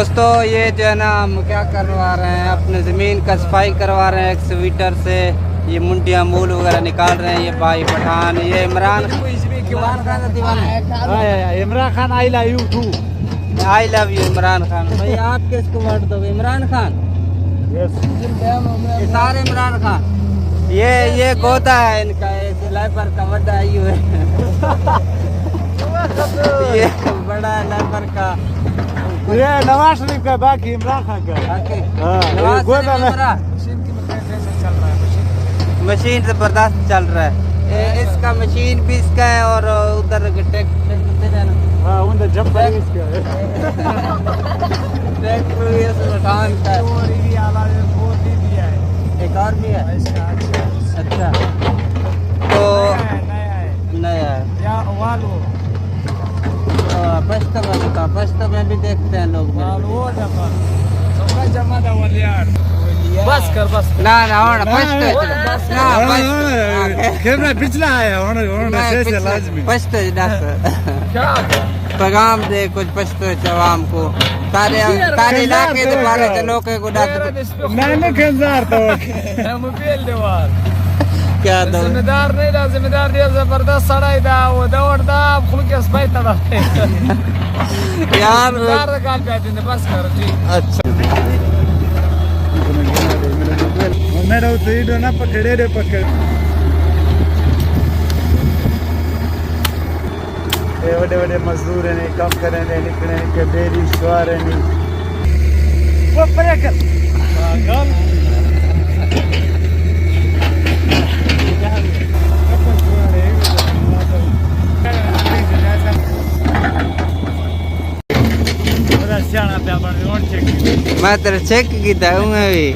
दोस्तों ये जो है ना हम क्या करवा रहे हैं, अपने ज़मीन का सफाई करवा रहे हैं एक्सवीटर से। ये मुंडियाँ मूल वगैरह निकाल रहे हैं। ये भाई पठान, ये Imran Khan Imran Khan I love you too. I love you Imran Khan. भाई आप किसको वोट दोगे? इमरान खान? ये सारे इमरान खान। ये गोदा है इनका, लाइपर का बड़ा आई है। ये बड़ा लाइपर का, ये नवाज शरीफ का, बाकी इमरान खान का। मशीन जबरदस्त चल रहा है। इसका मशीन भी इसका है और उधर ट्रैक्टर पठान का एक और भी है। अच्छा तो नया है। पश्तो में भी देखते हैं लोग। बस कर बस ना कैमरा पिछला है लाजमी पश्तो पैगाम दे कुछ पश्तो आवाम को। तारे इलाके के बारे में लोग को क्या जिम्मेदार नहीं था, जिम्मेदार दिया जबरदस्त सड़ा था वो दौड़ता खुल के स्पाई तड़ा यार काल पे आते बस कर ठीक। अच्छा मेरा तो इधर ना पकड़े रे पकड़। ये बड़े बड़े मजदूर हैं, काम करें निकले के बेरी सवार नहीं वो परेकल पागल। मैं तेरे चेक किया हूँ मैं भी।